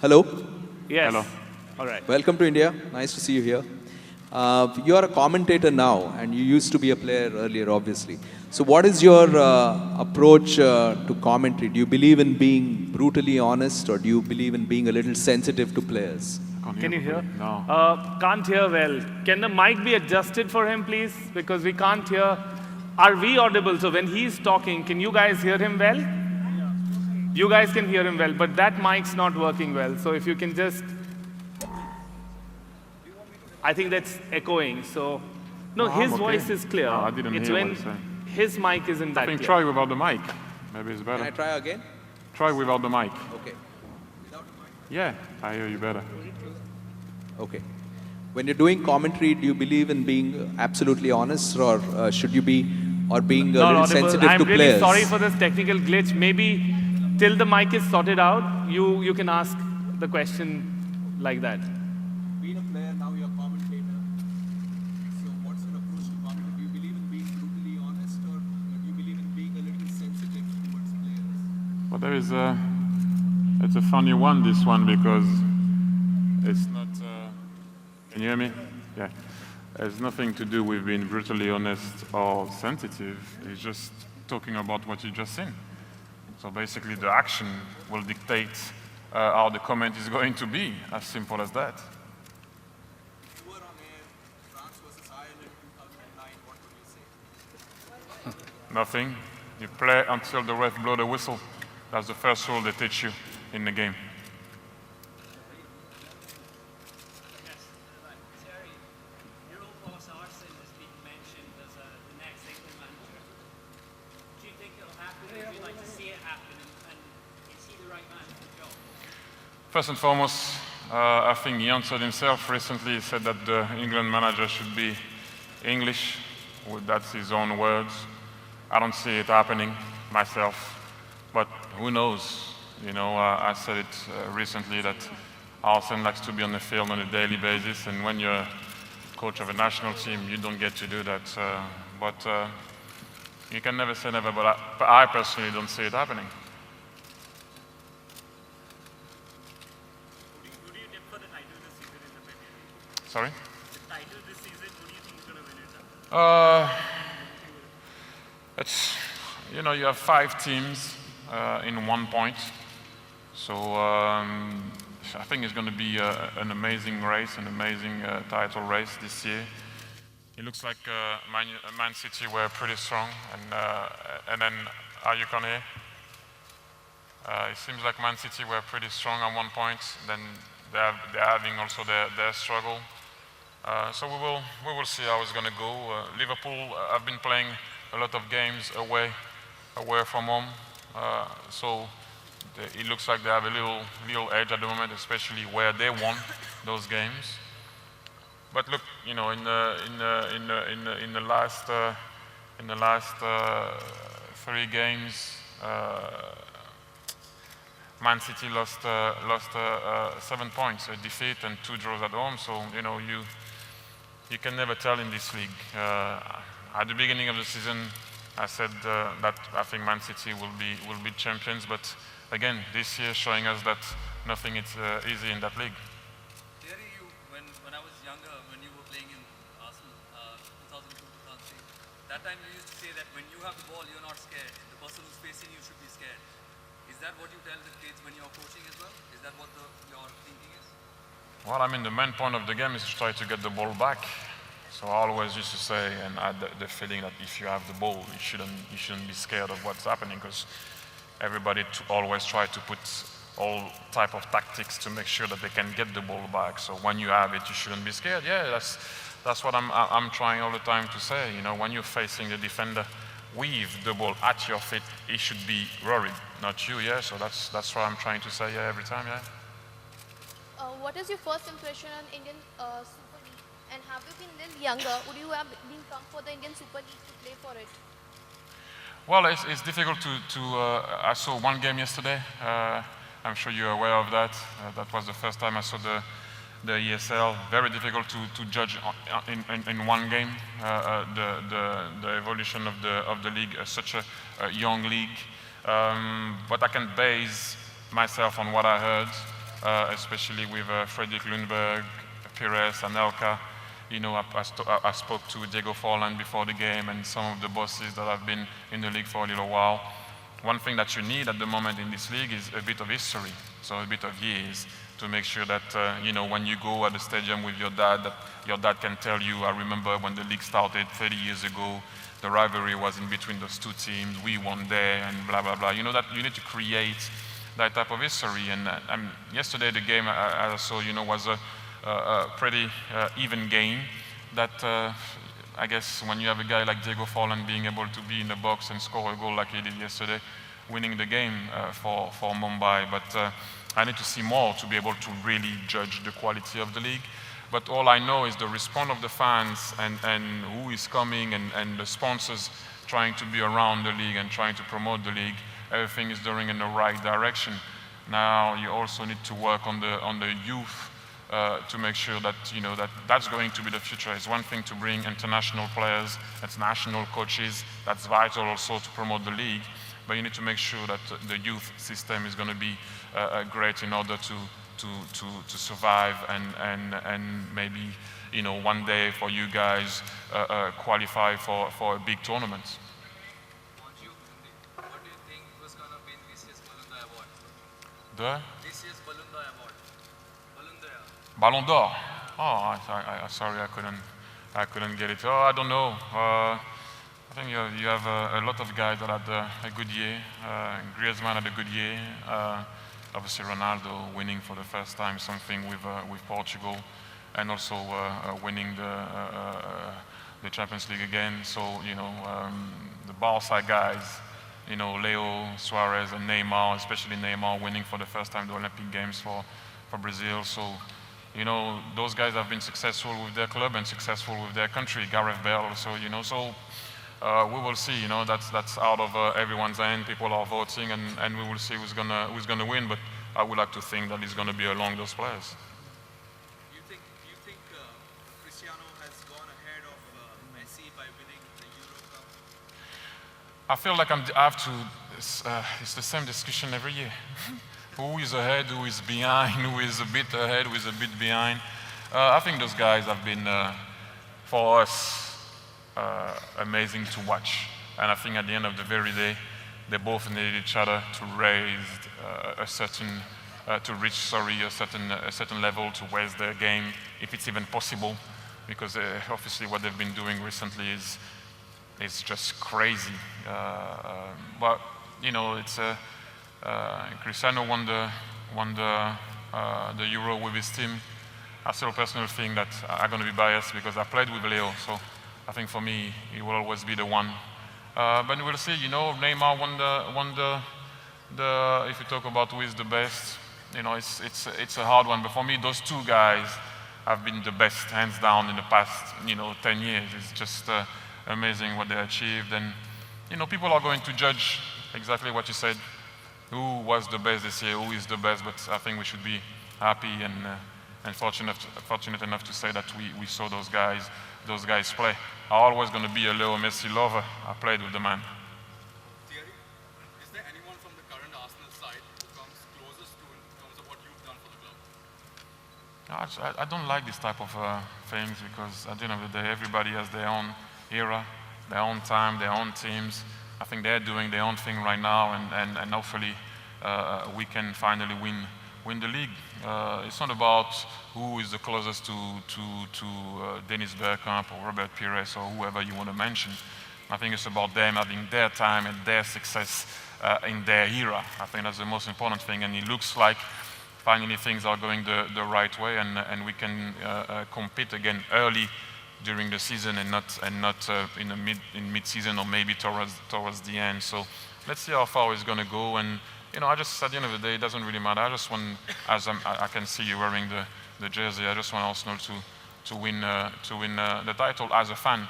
Hello. Yes. Hello. All right. Welcome to India. Nice to see you here. You are a commentator now, and you used to be a player earlier, obviously. So what is your approach to commentary? Do you believe in being brutally honest, or do you believe in being a little sensitive to players? Can you hear? No. Can't hear well. Can the mic be adjusted for him, please? Because we can't hear. Are we audible? So when he's talking, can you guys hear him well? You guys can hear him well, but that mic's not working well. So if you can just... I think that's echoing, so... No, his voice is clear. I didn't it's hear when what he's saying. his mic isn't that I think clear. try without the mic. Maybe it's better. Can I try again? Try without the mic. Okay. Yeah, I hear you better. Okay. When you're doing commentary, do you believe in being absolutely honest, or should you be, or being a little sensitive I'm to really players? sorry for this technical glitch. Maybe till the mic is sorted out, you can ask the question like that. Being a player, now you're a commentator. So what's your approach to commentary? Do you believe in being brutally honest, or do you believe in being a little sensitive towards players? But there is it's a funny one, this one, because it's not, can you hear me? Yeah. It has nothing to do with being brutally honest or sensitive. It's just talking about what you just seen. So basically the action will dictate how the comment is going to be, as simple as that. You were on air, France versus Ireland 2009, what would you say? Nothing. You play until the ref blow the whistle. That's the first rule they teach you in the game. Thierry, your old boss Arsene has been mentioned as the next England manager. Do you think it'll happen? Would you like to see it happen? And is he the right man for the job? First and foremost, I think he answered himself recently. He said that the England manager should be English. Well, that's his own words. I don't see it happening myself, but who knows? You know, I said it recently that Arsene likes to be on the field on a daily basis, and when you're coach of a national team, you don't get to do that. But you can never say never, but I personally don't see it happening. Who do you tip for the title this season in the Premier League? Sorry? The title this season, who do you think is going to win it? It's, you know, you have 5 teams in 1 point. So I think it's going to be an amazing race, an amazing title race this year. It looks like Man City were pretty strong, and then are you can hear? It seems like Man City were pretty strong at 1 point. Then they're having also their struggle. So we will see how it's going to go. Liverpool have been playing a lot of games away from home. So it looks like they have a little edge at the moment, especially where they won those games. But look, you know, in the last 3 games, Man City lost 7 points, a defeat and 2 draws at home. So you know you can never tell in this league. At the beginning of the season, I said that I think Man City will be champions, but again, this year showing us that nothing is easy in that league. Thierry, when I was younger, when you were playing in Arsenal, 2002, 2003, that time you used to say that when you have the ball, you're not scared. The person who's facing you should be scared. Is that what you tell the kids when you're coaching as well? Is that what your thinking is? Well, I mean, the main point of the game is to try to get the ball back. So I always used to say, and I had the feeling that if you have the ball, you shouldn't be scared of what's happening, because everybody always try to put all type of tactics to make sure that they can get the ball back. So when you have it, you shouldn't be scared. Yeah, that's what I'm trying all the time to say. You know, when you're facing the defender with the ball at your feet, he should be worried, not you. Yeah, so that's what I'm trying to say. Yeah, every time. Yeah. What is your first impression on Indian Super League? And have you been a little younger? Would you have been come for the Indian Super League to play for it? Well, it's difficult to I saw 1 game yesterday. I'm sure you're aware of that. That was the first time I saw the ESL. Very difficult to judge in 1 game the evolution of the league, such a young league. But I can base myself on what I heard especially with Fredrik Lundberg, Pires, Anelka. You know, I spoke to Diego Forlan before the game and some of the bosses that have been in the league for a little while. One thing that you need at the moment in this league is a bit of history, so a bit of years, to make sure that, you know, when you go at the stadium with your dad, that your dad can tell you, I remember when the league started 30 years ago, the rivalry was in between those two teams, we won there, and blah, blah, blah. You know, that you need to create that type of history. And yesterday the game, as I saw, you know, was a pretty even game that I guess when you have a guy like Diego Forlan being able to be in the box and score a goal like he did yesterday, winning the game for Mumbai. But I need to see more to be able to really judge the quality of the league. But all I know is the response of the fans and who is coming and the sponsors trying to be around the league and trying to promote the league. Everything is going in the right direction. Now you also need to work on the youth to make sure that, you know, that's going to be the future. It's one thing to bring international players, national coaches. That's vital also to promote the league. But you need to make sure that the youth system is going to be great in order to survive and maybe, you know, one day for you guys qualify for a big tournament. What do you think was going to win this year's Ballon d'Or award? This year's Ballon d'Or award. Ballon d'Or. Oh, sorry, I couldn't get it. Oh, I don't know. I think you have a lot of guys that had a good year. Griezmann had a good year. Obviously, Ronaldo winning for the first time something with Portugal, and also winning the Champions League again. So, you know, the Barca guys, you know, Leo, Suarez, and Neymar, especially Neymar winning for the first time the Olympic Games for Brazil. So, you know, those guys have been successful with their club and successful with their country. Gareth Bale also, you know, so we will see. You know, that's out of everyone's hand. People are voting, and we will see who's gonna win. But I would like to think that it's gonna be along those players. You think Cristiano has gone ahead of Messi by winning the Euro Cup? I feel like I have to. It's the same discussion every year. Who is ahead, who is behind, who is a bit ahead, who is a bit behind. I think those guys have been, for us, amazing to watch. And I think at the end of the very day, they both needed each other to raise to reach a certain level, to raise their game, if it's even possible. Because obviously what they've been doing recently is just crazy. But, you know, it's Cristiano won the Euro with his team. I still personally think that I'm going to be biased because I played with Leo, so I think for me he will always be the one. But we'll see. You know, Neymar won the. If you talk about who is the best, you know, it's a hard one. But for me, those two guys have been the best, hands down, in the past, you know, 10 years. It's just amazing what they achieved, and you know, people are going to judge exactly what you said. Who was the best this year, who is the best, but I think we should be happy and fortunate enough to say that we saw those guys play. I'm always going to be a Leo Messi lover. I played with the man. Thierry, is there anyone from the current Arsenal side who comes closest to in terms of what you've done for the club? I don't like this type of things because at the end of the day, everybody has their own era, their own time, their own teams. I think they're doing their own thing right now, and hopefully we can finally win the league. It's not about who is the closest to Dennis Bergkamp or Robert Pires or whoever you want to mention. I think it's about them having their time and their success in their era. I think that's the most important thing, and it looks like finally things are going the right way, and we can compete again early during the season and not in mid-season or maybe towards the end. So let's see how far it's going to go. And you know, I just, at the end of the day, it doesn't really matter. I just want, as I can see you wearing the jersey, I just want Arsenal to win the title as a fan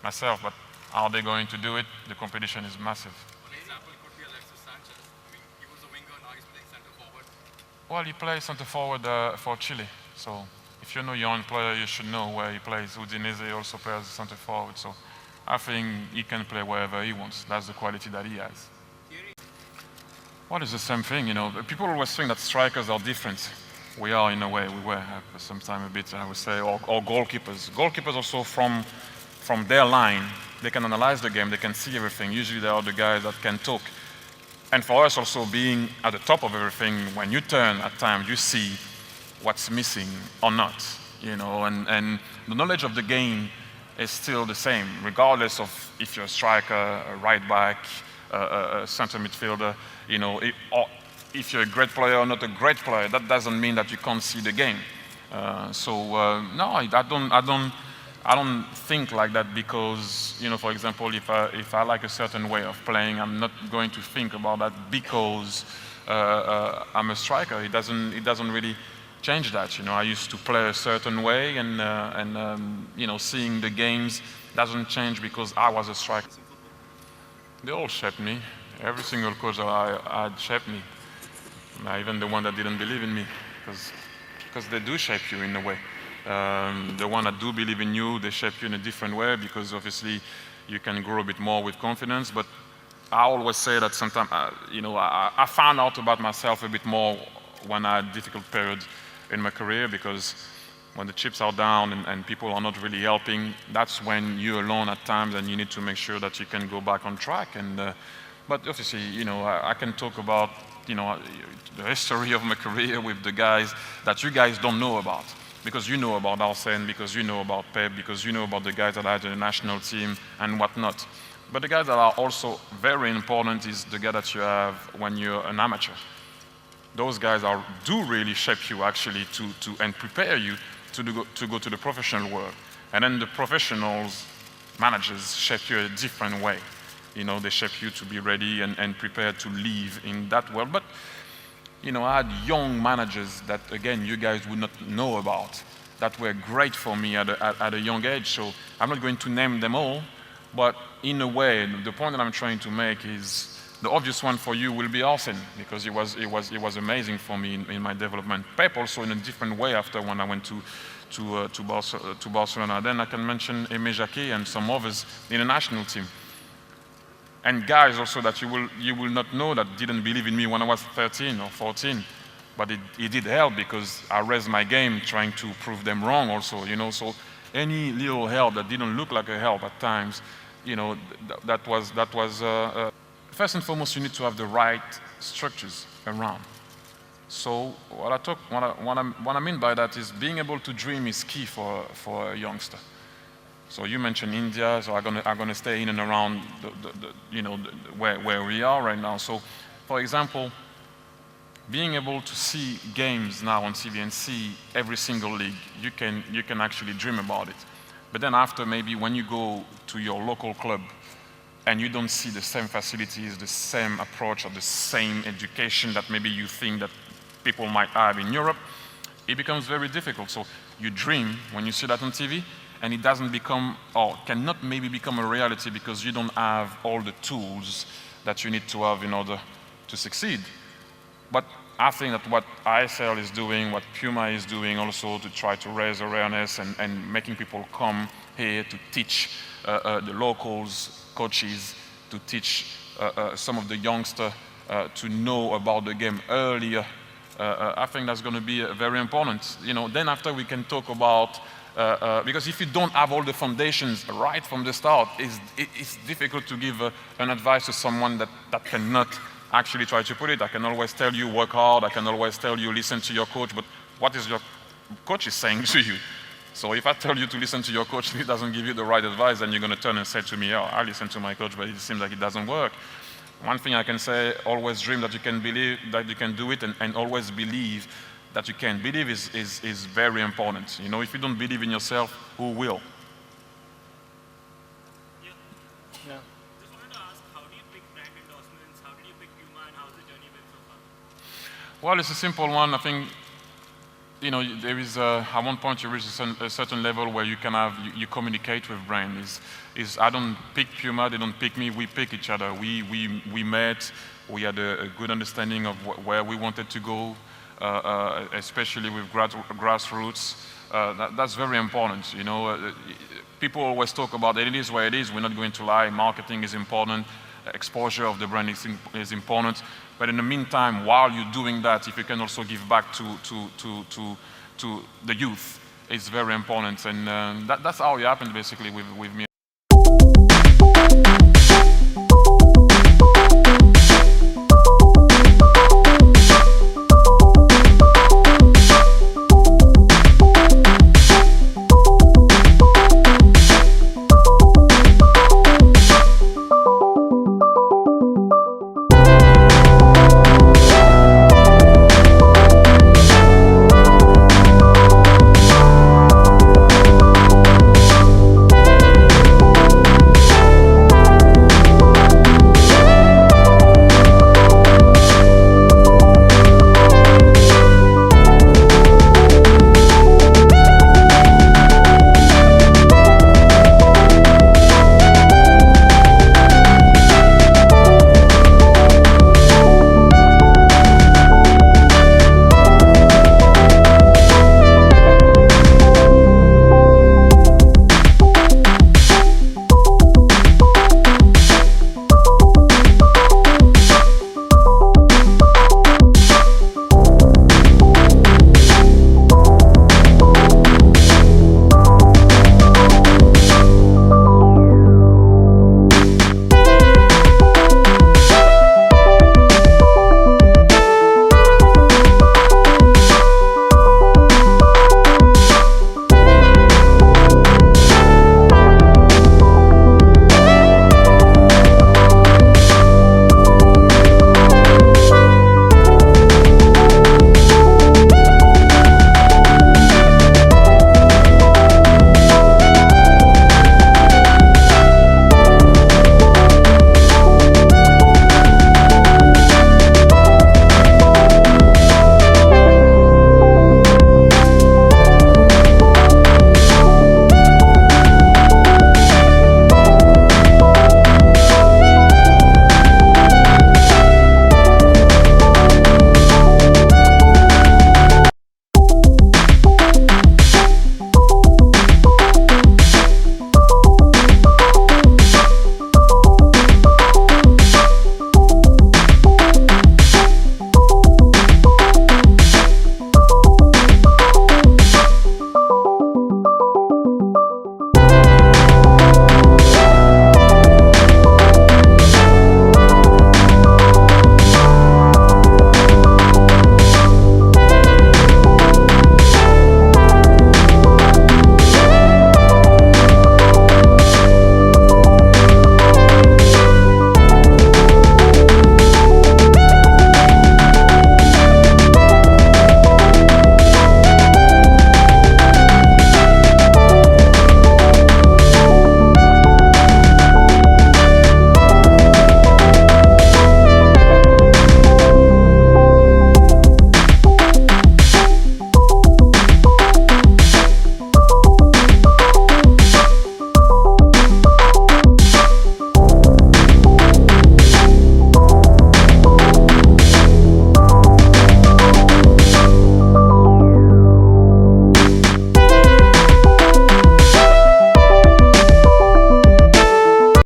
myself. But are they going to do it? The competition is massive. One example could be Alexis Sanchez. I mean, he was a winger, now he's playing centre forward. Well, he plays centre forward for Chile. So if you know your own player, you should know where he plays. Udinese also plays centre forward. So I think he can play wherever he wants. That's the quality that he has. Well, it's the same thing, you know. People always think that strikers are different. We are in a way, we were sometimes a bit, I would say, or goalkeepers. Goalkeepers also from their line, they can analyze the game, they can see everything. Usually they are the guys that can talk. And for us also being at the top of everything, when you turn at times, you see what's missing or not, you know, and the knowledge of the game is still the same, regardless of if you're a striker, a right back, a center midfielder, you know, or if you're a great player or not a great player, that doesn't mean that you can't see the game. No, I don't think like that because, you know, for example, if I like a certain way of playing, I'm not going to think about that because I'm a striker. It doesn't really change that. You know, I used to play a certain way, and you know, seeing the games doesn't change because I was a striker. They all shaped me. Every single coach that I had shaped me. Even the one that didn't believe in me, because they do shape you in a way. The one that do believe in you, they shape you in a different way because obviously you can grow a bit more with confidence. But I always say that sometimes, you know, I found out about myself a bit more when I had difficult periods in my career, because when the chips are down and people are not really helping, that's when you're alone at times and you need to make sure that you can go back on track. But obviously, you know, I can talk about, you know, the history of my career with the guys that you guys don't know about. Because you know about Arsene, because you know about Pep, because you know about the guys that are at the national team and whatnot. But the guys that are also very important is the guy that you have when you're an amateur. Those guys do really shape you actually and prepare you to go to the professional world. And then the professionals, managers, shape you a different way. You know, they shape you to be ready and prepared to live in that world. But, you know, I had young managers that, again, you guys would not know about, that were great for me at a young age. So I'm not going to name them all, but in a way, the point that I'm trying to make is the obvious one for you will be Arsene, because it was amazing for me in my development. Pep also in a different way after when I went to Barcelona. Then I can mention Aimé Jacquet and some others in the national team. And guys also that you will not know that didn't believe in me when I was 13 or 14, but it did help because I raised my game trying to prove them wrong also, you know. So any little help that didn't look like a help at times, you know, that was first and foremost, you need to have the right structures around. So what I mean by that is being able to dream is key for a youngster. So you mentioned India, so I'm gonna stay in and around where we are right now. So, for example, being able to see games now on TV and see every single league, you can actually dream about it. But then after, maybe when you go to your local club and you don't see the same facilities, the same approach, or the same education that maybe you think that people might have in Europe, it becomes very difficult. So you dream when you see that on TV, and it doesn't become, or cannot maybe become a reality because you don't have all the tools that you need to have in order to succeed. But I think that what ISL is doing, what PUMA is doing also to try to raise awareness and making people come here to teach the locals, coaches, to teach some of the youngsters to know about the game earlier, I think that's going to be very important. You know, then after we can talk about because if you don't have all the foundations right from the start, it's difficult to give an advice to someone that cannot actually try to put it. I can always tell you work hard, I can always tell you listen to your coach, but what is your coach is saying to you? So if I tell you to listen to your coach and he doesn't give you the right advice, then you're going to turn and say to me, oh, I listen to my coach, but it seems like it doesn't work. One thing I can say, always dream that you can believe that you can do it, and always believe that you can. Believe is very important. You know, if you don't believe in yourself, who will? Yeah. Just wanted to ask, how do you pick brand endorsements? How did you pick PUMA, and how's the journey been so far? Well, it's a simple one. I think, you know, there is at one point you reach a certain level where you can have, you communicate with brands. I don't pick PUMA, they don't pick me, we pick each other. We met, we had a good understanding of where we wanted to go. Especially with grassroots, that's very important. You know, people always talk about it is where it is. We're not going to lie. Marketing is important, exposure of the brand is important. But in the meantime, while you're doing that, if you can also give back to the youth, it's very important. And that's how it happened basically with me.